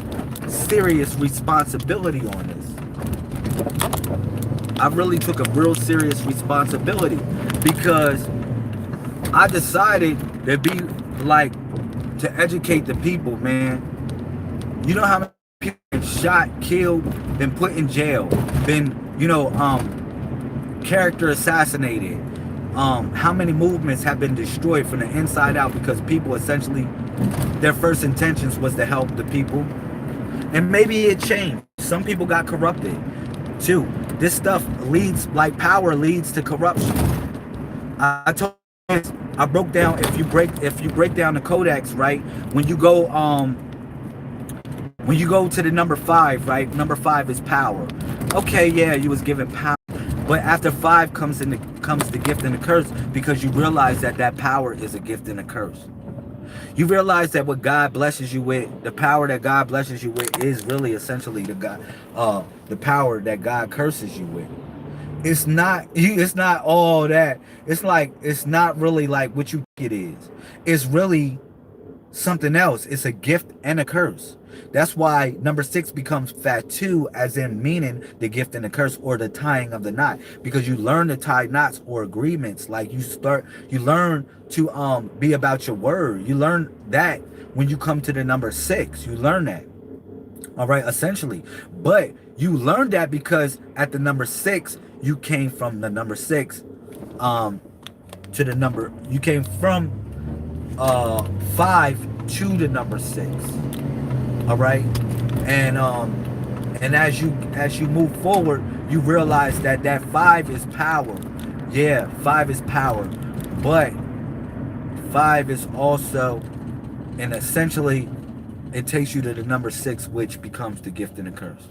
serious responsibility on this. I really took a real serious responsibility because I decided to be like, to educate the people, man. You know how many people been shot, killed, been put in jail, been, you know, character assassinated. How many movements have been destroyed from the inside out because people essentially, their first intentions was to help the people. And maybe it changed. Some people got corrupted too. This stuff leads, like power leads to corruption. I broke down, if you break down the codex, right? When you go to the number 5, right? Number 5 is power. Okay, yeah, you was given power. But after 5 comes the gift and the curse, because you realize that power is a gift and a curse. You realize that what God blesses you with, the power that God blesses you with, is really essentially the power that God curses you with. It's not all that. It's not really like what you think it is. It's really something else. It's a gift and a curse. That's why number 6 becomes fatu, as in meaning the gift and the curse, or the tying of the knot, because you learn to tie knots or agreements. Like you learn to be about your word. You learn that when you come to the number 6. You learn that. All right, essentially. But you learn that because at the number 6, you came from the number 6 to the number, you came from 5 to the number 6. All right, and as you move forward, you realize that 5 is power. Yeah, 5 is power, but 5 is also, and essentially, it takes you to the number 6, which becomes the gift and the curse.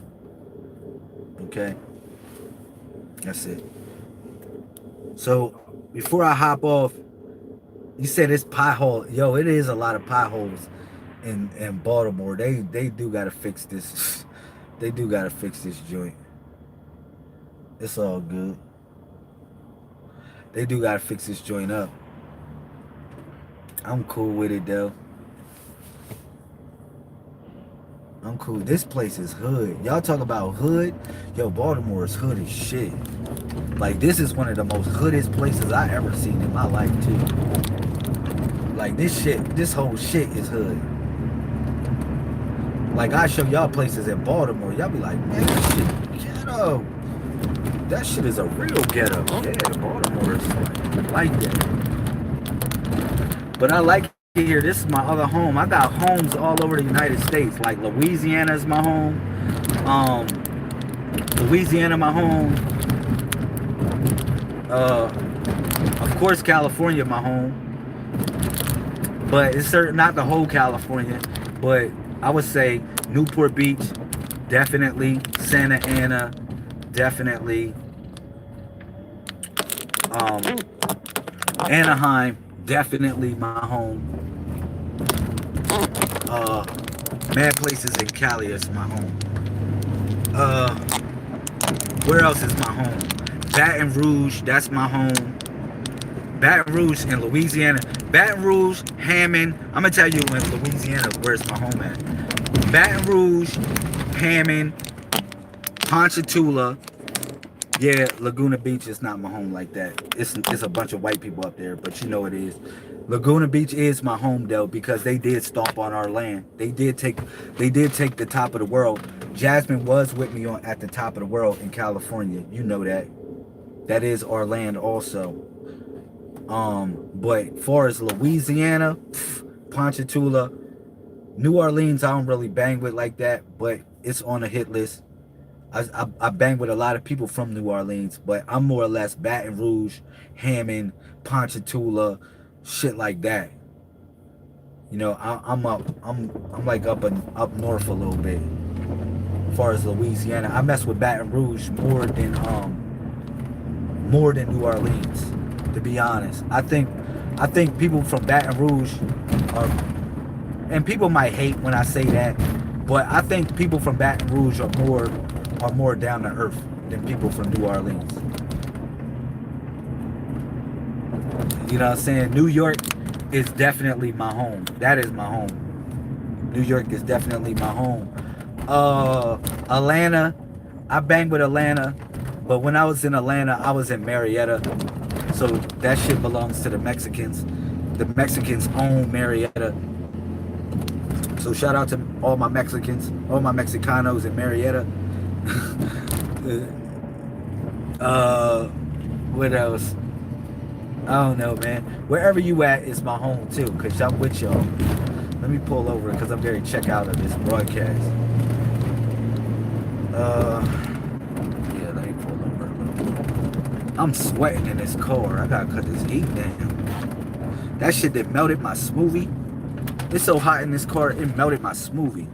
Okay, that's it. So before I hop off, you said it's pothole. Yo, it is a lot of potholes in Baltimore. They do gotta fix this. They do gotta fix this joint. It's all good. They do gotta fix this joint up. I'm cool with it though. I'm cool. This place is hood. Y'all talk about hood. Yo, Baltimore is hood as shit. Like, this is one of the most hoodest places I ever seen in my life too. Like, this whole shit is hood. Like, I show y'all places in Baltimore, y'all be like, man, that shit ghetto. That shit is a real ghetto. Yeah, Baltimore is like that. But I like here. This is my other home. I got homes all over the United States. Like Louisiana is my home. Um, Louisiana, my home. Of course, California, my home. But it's certain, not the whole California. But I would say Newport Beach, definitely. Santa Ana, definitely. Um, Anaheim, definitely my home. Mad Places in Cali is my home. Uh, where else is my home? Baton Rouge, that's my home. Baton Rouge in Louisiana. Baton Rouge, Hammond. I'm gonna tell you in Louisiana where's my home at. Baton Rouge, Hammond, Ponchatoula. Yeah, Laguna Beach is not my home like that. It's a bunch of white people up there, but you know it is. Laguna Beach is my home though, because they did stomp on our land. They did take the top of the world. Jasmine was with me at the top of the world in California. You know that. That is our land also. But far as Louisiana, Ponchatoula, New Orleans, I don't really bang with like that, but it's on a hit list. I bang with a lot of people from New Orleans, but I'm more or less Baton Rouge, Hammond, Ponchatoula, shit like that. You know, I'm like up north a little bit. As far as Louisiana, I mess with Baton Rouge more than New Orleans, to be honest. I think people from Baton Rouge are, and people might hate when I say that, but I think people from Baton Rouge are more down to earth than people from New Orleans. You know what I'm saying? New York is definitely my home. That is my home. New York is definitely my home. Atlanta, I bang with Atlanta, but when I was in Atlanta, I was in Marietta. So that shit belongs to the Mexicans. The Mexicans own Marietta. So shout out to all my Mexicans, all my Mexicanos in Marietta. What else? I don't know, man. Wherever you at is my home too, cause I'm with y'all. Let me pull over because I'm very check out of this broadcast. Yeah, let me pull over a little bit. I'm sweating in this car. I gotta cut this heat down. That shit that melted my smoothie. It's so hot in this car, it melted my smoothie.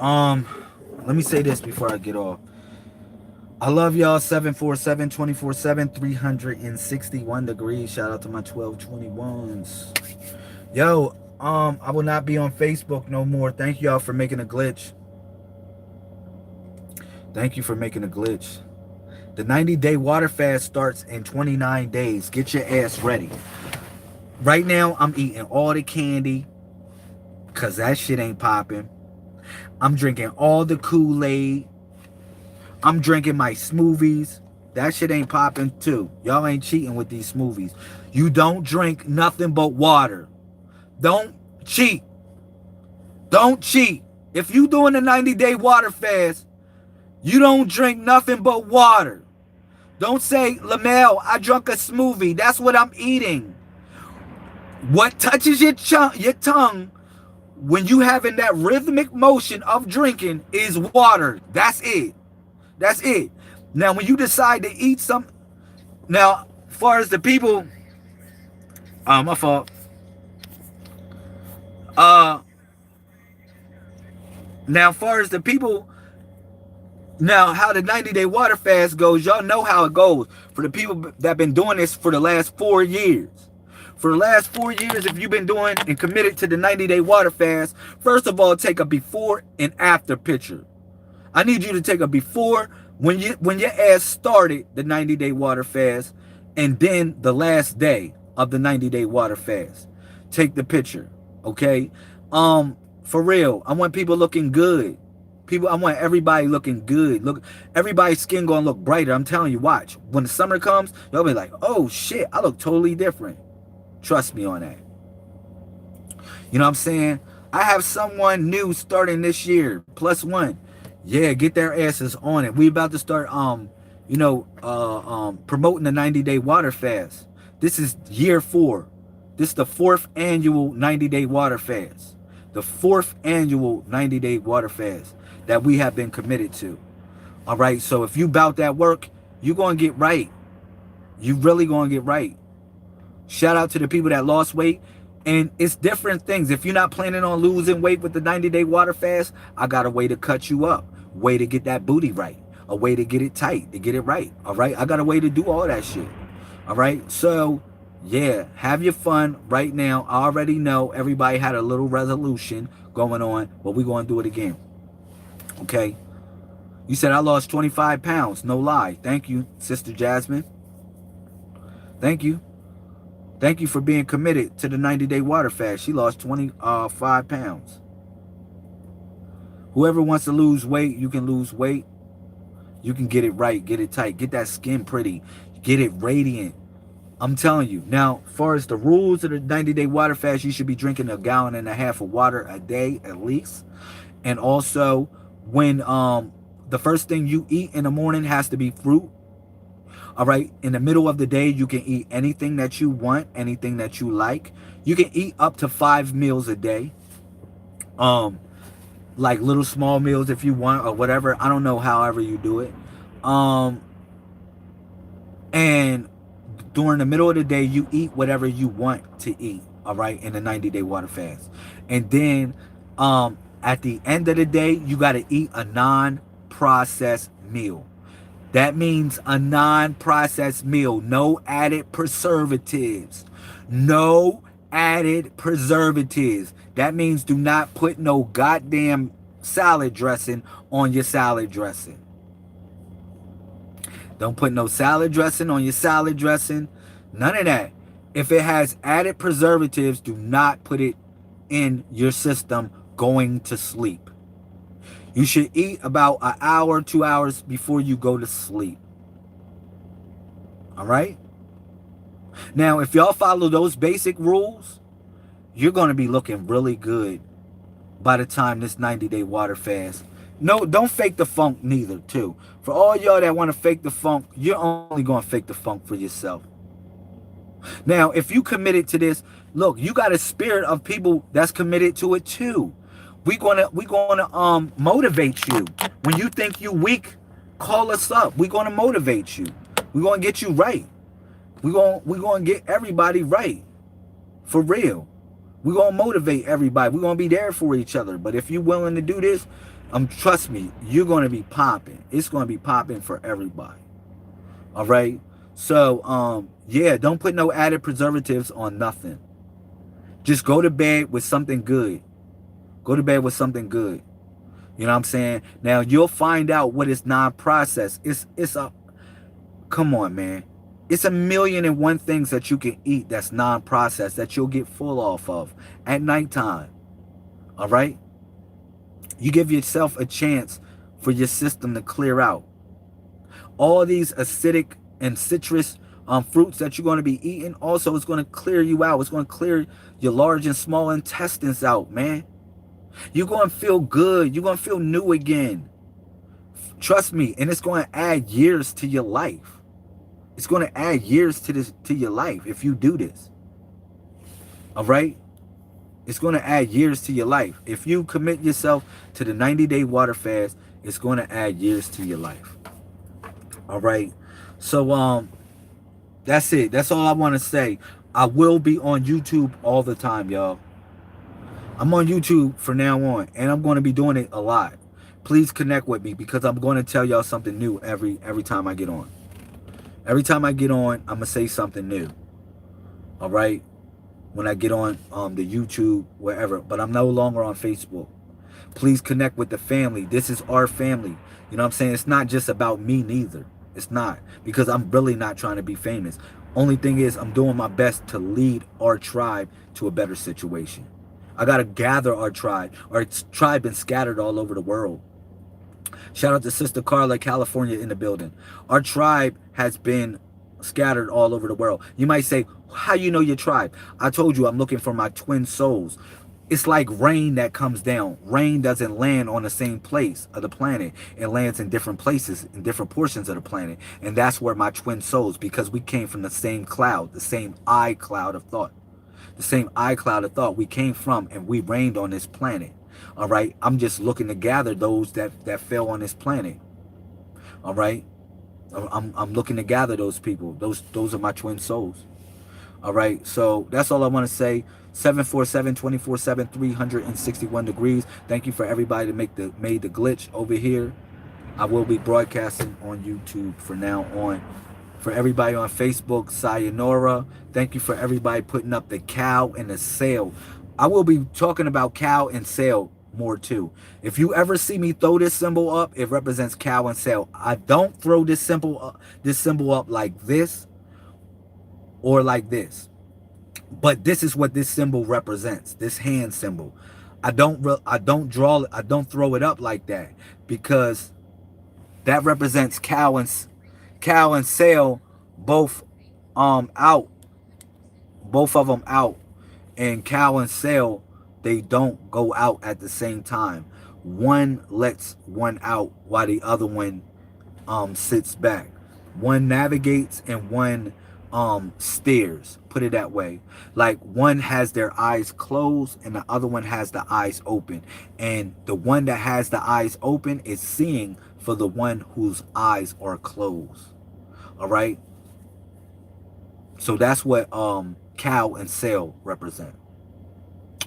Let me say this before I get off. I love y'all. 747 24/7 361 degrees. Shout out to my 1221s. Yo, I will not be on Facebook no more. Thank y'all for making a glitch. Thank you for making a glitch. The 90-day water fast starts in 29 days. Get your ass ready. Right now, I'm eating all the candy because that shit ain't popping. I'm drinking all the Kool-Aid. I'm drinking my smoothies. That shit ain't popping too. Y'all ain't cheating with these smoothies. You don't drink nothing but water. Don't cheat. Don't cheat. If you doing a 90-day water fast, you don't drink nothing but water. Don't say, Lamel, I drunk a smoothie. That's what I'm eating. What touches your tongue when you having that rhythmic motion of drinking is water. That's it. That's it. Now, when you decide to eat something, now, as far as the people, my fault. Now, as far as the people, now how the 90-day water fast goes, y'all know how it goes. For the people that been doing this for the last 4 years. For the last 4 years, if you've been doing and committed to the 90-day water fast, first of all, take a before and after picture. I need you to take a before when your ass started the 90-day water fast, and then the last day of the 90-day water fast. Take the picture, okay? For real, I want people looking good. I want everybody looking good. Look, everybody's skin gonna look brighter. I'm telling you, watch. When the summer comes, you'll be like, oh shit, I look totally different. Trust me on that. You know what I'm saying? I have someone new starting this year, +1. Yeah, get their asses on it. We about to start promoting the 90-day water fast. This is year 4. This is the 4th annual 90-day water fast. The 4th annual 90-day water fast that we have been committed to. All right. So if you bout that work, you're going to get right. You really going to get right. Shout out to the people that lost weight. And it's different things. If you're not planning on losing weight with the 90-day water fast, I got a way to cut you up. Way to get that booty right. A way to get it tight, to get it right. All right. I got a way to do all that shit. All right. So, yeah, have your fun right now. I already know everybody had a little resolution going on, but we're going to do it again. Okay. You said I lost 25 pounds. No lie. Thank you, Sister Jasmine. Thank you. Thank you for being committed to the 90-day water fast. She lost 25 pounds. Whoever wants to lose weight, you can lose weight. You can get it right, get it tight, get that skin pretty, get it radiant. I'm telling you. Now, as far as the rules of the 90-day water fast, you should be drinking 1.5 gallons of water a day at least. And also, when the first thing you eat in the morning has to be fruit. All right. In the middle of the day, you can eat anything that you want, anything that you like. You can eat up to 5 meals a day. Like little small meals if you want or whatever. I don't know, however you do it. And during the middle of the day, you eat whatever you want to eat. All right. In the 90-day water fast. And then at the end of the day, you got to eat a non-processed meal. That means a non-processed meal. No added preservatives. No added preservatives. That means do not put no goddamn salad dressing on your salad dressing. Don't put no salad dressing on your salad dressing. None of that. If it has added preservatives, do not put it in your system going to sleep. You should eat about an hour, 2 hours before you go to sleep. All right? Now, if y'all follow those basic rules, you're going to be looking really good by the time this 90-day water fast. No, don't fake the funk neither, too. For all y'all that want to fake the funk, you're only going to fake the funk for yourself. Now, if you committed to this, look, you got a spirit of people that's committed to it, too. We're gonna motivate you. When you think you weak, call us up. We're gonna motivate you. We're gonna get you right. We're gonna get everybody right. For real. We're gonna motivate everybody. We're gonna be there for each other. But if you're willing to do this, trust me, you're gonna be popping. It's gonna be popping for everybody. All right. So yeah, don't put no added preservatives on nothing. Just go to bed with something good. Go to bed with something good. You know what I'm saying? Now, you'll find out what is non-processed. Come on, man. It's 1,000,001 things that you can eat that's non-processed that you'll get full off of at nighttime. All right? You give yourself a chance for your system to clear out. All these acidic and citrus fruits that you're going to be eating, also, it's going to clear you out. It's going to clear your large and small intestines out, man. You're going to feel good. You're going to feel new again. Trust me. And it's going to add years to your life. It's going to add years to your life if you do this. All right? It's going to add years to your life. If you commit yourself to the 90-day water fast, it's going to add years to your life. All right? So, that's it. That's all I want to say. I will be on YouTube all the time, y'all. I'm on YouTube from now on, and I'm going to be doing it a lot. Please connect with me because I'm going to tell y'all something new every time I get on. Every time I get on, I'm going to say something new. All right? When I get on the YouTube, wherever. But I'm no longer on Facebook. Please connect with the family. This is our family. You know what I'm saying? It's not just about me neither. It's not. Because I'm really not trying to be famous. Only thing is, I'm doing my best to lead our tribe to a better situation. I got to gather our tribe. Our tribe been scattered all over the world. Shout out to Sister Carla, California in the building. Our tribe has been scattered all over the world. You might say, how you know your tribe? I told you I'm looking for my twin souls. It's like rain that comes down. Rain doesn't land on the same place of the planet. It lands in different places, in different portions of the planet. And that's where my twin souls, because we came from the same cloud, the same eye cloud of thought. The same eye cloud of thought we came from, and we reigned on this planet. All right. I'm just looking to gather those that fell on this planet. All right. I'm looking to gather those people. Those are my twin souls. All right, so that's all I want to say. 747 24/7 361 degrees. Thank you for everybody that made the glitch over here. I will be broadcasting on YouTube from now on. For everybody on Facebook, sayonara. Thank you for everybody putting up the cow and the sail. I will be talking about cow and sail more too. If you ever see me throw this symbol up, it represents cow and sail. I don't throw this symbol up like this or like this, but this is what this symbol represents, this hand symbol. I don't draw it, I don't throw it up like that, because that represents cow and sail, both out, both of them out. And cow and sail, they don't go out at the same time. One lets one out while the other one sits back. One navigates and one steers, put it that way. Like, one has their eyes closed and the other one has the eyes open, and the one that has the eyes open is seeing for the one whose eyes are closed. All right, so that's what cow and sail represent.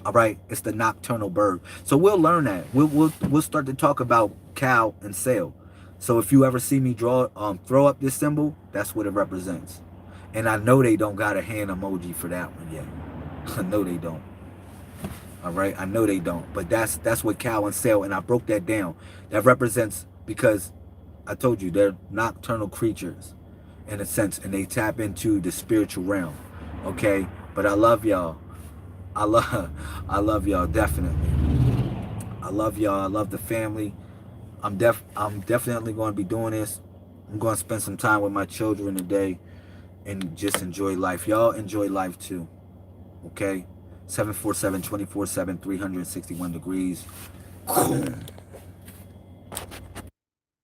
All right, it's the nocturnal bird. So we'll learn that. We'll start to talk about cow and sail. So if you ever see me throw up this symbol, that's what it represents. And I know they don't got a hand emoji for that one yet. I know they don't. All right, I know they don't. But that's what cow and sail, and I broke that down. That represents, because I told you they're nocturnal creatures in a sense, and they tap into the spiritual realm. Okay, but I love y'all. I love y'all, definitely. I love y'all. I love the family. I'm definitely going to be doing this. I'm going to spend some time with my children today and just enjoy life. Y'all enjoy life too. Okay? 747 24/7 361 degrees.